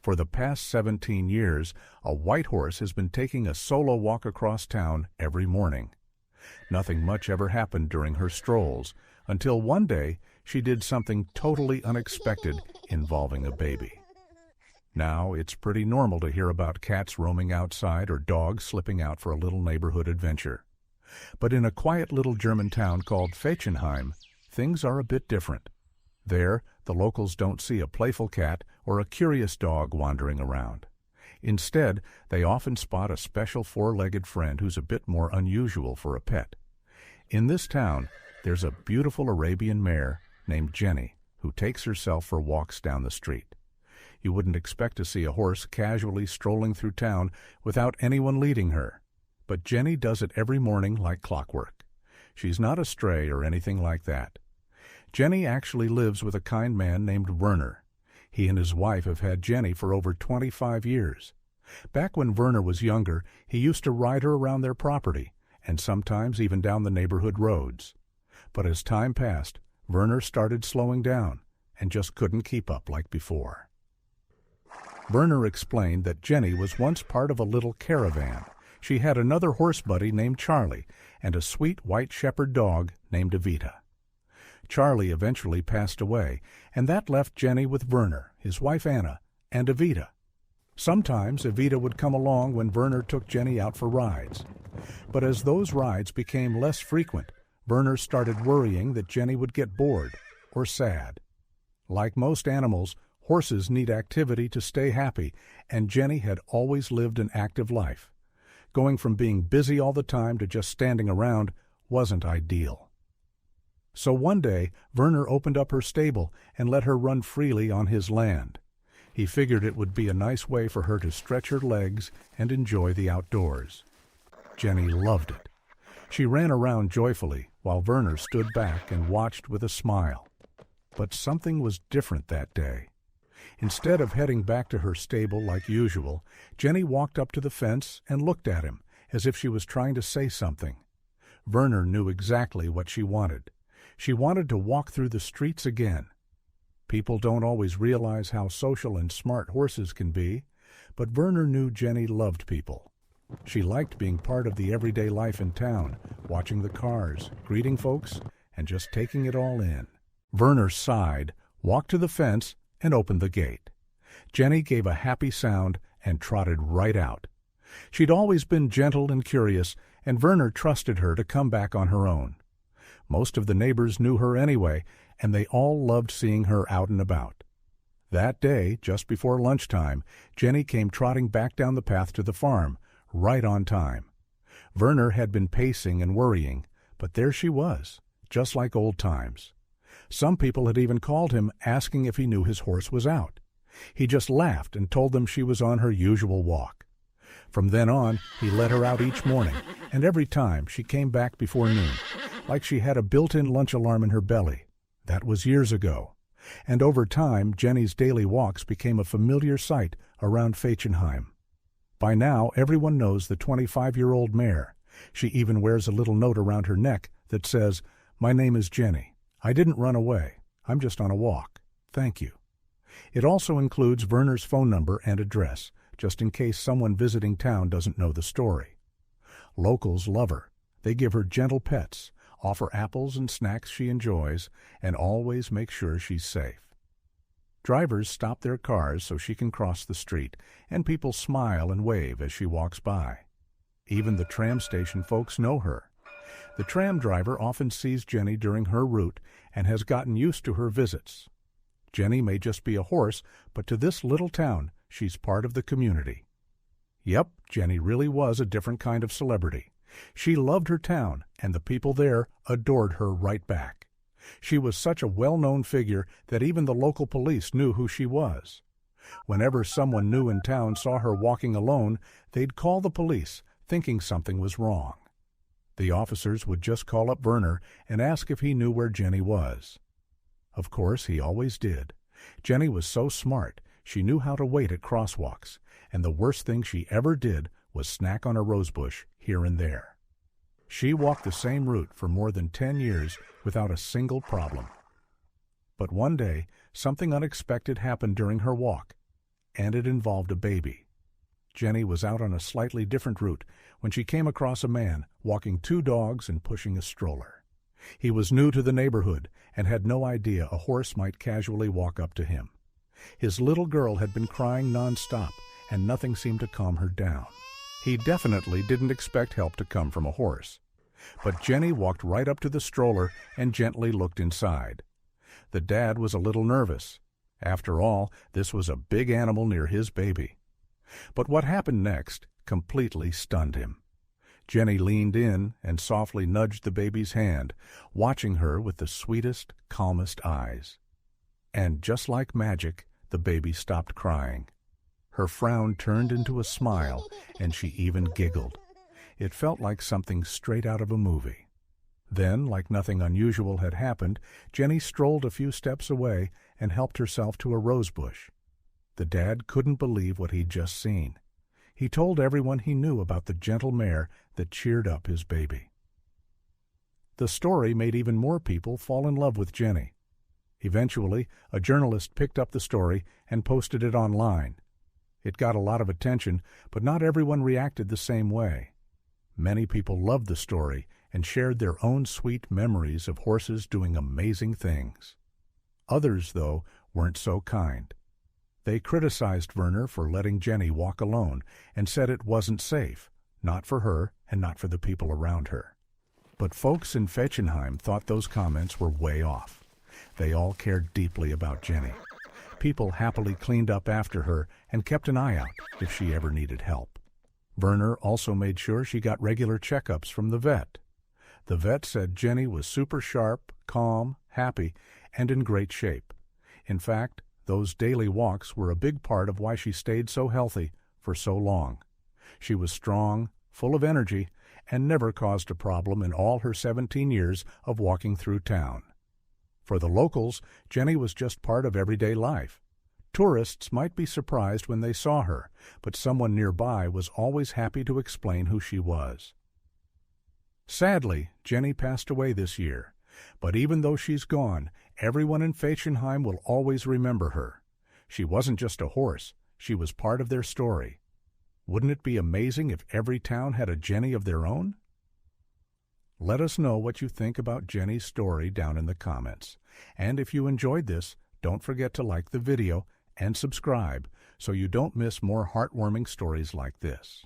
For the past 17 years, a white horse has been taking a solo walk across town every morning. Nothing much ever happened during her strolls, until one day she did something totally unexpected involving a baby. Now, it's pretty normal to hear about cats roaming outside or dogs slipping out for a little neighborhood adventure. But in a quiet little German town called Fechenheim, things are a bit different. There, the locals don't see a playful cat or a curious dog wandering around. Instead, they often spot a special four-legged friend who's a bit more unusual for a pet. In this town, there's a beautiful Arabian mare named Jenny who takes herself for walks down the street. You wouldn't expect to see a horse casually strolling through town without anyone leading her. But Jenny does it every morning like clockwork. She's not a stray or anything like that. Jenny actually lives with a kind man named Werner. He and his wife have had Jenny for over 25 years. Back when Werner was younger, he used to ride her around their property, and sometimes even down the neighborhood roads. But as time passed, Werner started slowing down and just couldn't keep up like before. Werner explained that Jenny was once part of a little caravan. She had another horse buddy named Charlie and a sweet white shepherd dog named Evita. Charlie eventually passed away, and that left Jenny with Werner, his wife Anna, and Evita. Sometimes Evita would come along when Werner took Jenny out for rides. But as those rides became less frequent, Werner started worrying that Jenny would get bored or sad. Like most animals, horses need activity to stay happy, and Jenny had always lived an active life. Going from being busy all the time to just standing around wasn't ideal. So one day, Werner opened up her stable and let her run freely on his land. He figured it would be a nice way for her to stretch her legs and enjoy the outdoors. Jenny loved it. She ran around joyfully while Werner stood back and watched with a smile. But something was different that day. Instead of heading back to her stable like usual, Jenny walked up to the fence and looked at him as if she was trying to say something. Werner knew exactly what she wanted. She wanted to walk through the streets again. People don't always realize how social and smart horses can be, but Werner knew Jenny loved people. She liked being part of the everyday life in town, watching the cars, greeting folks, and just taking it all in. Werner sighed, walked to the fence, and opened the gate. Jenny gave a happy sound and trotted right out. She'd always been gentle and curious, and Werner trusted her to come back on her own. Most of the neighbors knew her anyway, and they all loved seeing her out and about. That day, just before lunchtime, Jenny came trotting back down the path to the farm, right on time. Werner had been pacing and worrying, but there she was, just like old times. Some people had even called him, asking if he knew his horse was out. He just laughed and told them she was on her usual walk. From then on, he let her out each morning, and every time she came back before noon, like she had a built-in lunch alarm in her belly. That was years ago. And over time, Jenny's daily walks became a familiar sight around Fechenheim. By now, everyone knows the 25-year-old mare. She even wears a little note around her neck that says, "My name is Jenny. I didn't run away. I'm just on a walk. Thank you." It also includes Werner's phone number and address, just in case someone visiting town doesn't know the story. Locals love her. They give her gentle pets, offer apples and snacks she enjoys, and always make sure she's safe. Drivers stop their cars so she can cross the street, and people smile and wave as she walks by. Even the tram station folks know her. The tram driver often sees Jenny during her route and has gotten used to her visits. Jenny may just be a horse, but to this little town, she's part of the community. Yep, Jenny really was a different kind of celebrity. She loved her town, and the people there adored her right back. She was such a well-known figure that even the local police knew who she was. Whenever someone new in town saw her walking alone, they'd call the police, thinking something was wrong. The officers would just call up Werner and ask if he knew where Jenny was. Of course, he always did. Jenny was so smart, she knew how to wait at crosswalks, and the worst thing she ever did was snack on a rosebush here and there. She walked the same route for more than 10 years without a single problem. But one day, something unexpected happened during her walk, and it involved a baby. Jenny was out on a slightly different route when she came across a man walking 2 dogs and pushing a stroller. He was new to the neighborhood and had no idea a horse might casually walk up to him. His little girl had been crying nonstop, and nothing seemed to calm her down. He definitely didn't expect help to come from a horse. But Jenny walked right up to the stroller and gently looked inside. The dad was a little nervous. After all, this was a big animal near his baby. But what happened next completely stunned him. Jenny leaned in and softly nudged the baby's hand, watching her with the sweetest, calmest eyes. And just like magic, the baby stopped crying. Her frown turned into a smile, and she even giggled. It felt like something straight out of a movie. Then, like nothing unusual had happened, Jenny strolled a few steps away and helped herself to a rose bush. The dad couldn't believe what he'd just seen. He told everyone he knew about the gentle mare that cheered up his baby. The story made even more people fall in love with Jenny. Eventually, a journalist picked up the story and posted it online. It got a lot of attention, but not everyone reacted the same way. Many people loved the story and shared their own sweet memories of horses doing amazing things. Others, though, weren't so kind. They criticized Werner for letting Jenny walk alone and said it wasn't safe, not for her and not for the people around her. But folks in Fechenheim thought those comments were way off. They all cared deeply about Jenny. People happily cleaned up after her and kept an eye out if she ever needed help. Werner also made sure she got regular checkups from the vet. The vet said Jenny was super sharp, calm, happy, and in great shape. In fact, those daily walks were a big part of why she stayed so healthy for so long. She was strong, full of energy, and never caused a problem in all her 17 years of walking through town. For the locals, Jenny was just part of everyday life. Tourists might be surprised when they saw her, but someone nearby was always happy to explain who she was. Sadly, Jenny passed away this year, but even though she's gone, everyone in Fechenheim will always remember her. She wasn't just a horse, she was part of their story. Wouldn't it be amazing if every town had a Jenny of their own? Let us know what you think about Jenny's story down in the comments. And if you enjoyed this, don't forget to like the video and subscribe so you don't miss more heartwarming stories like this.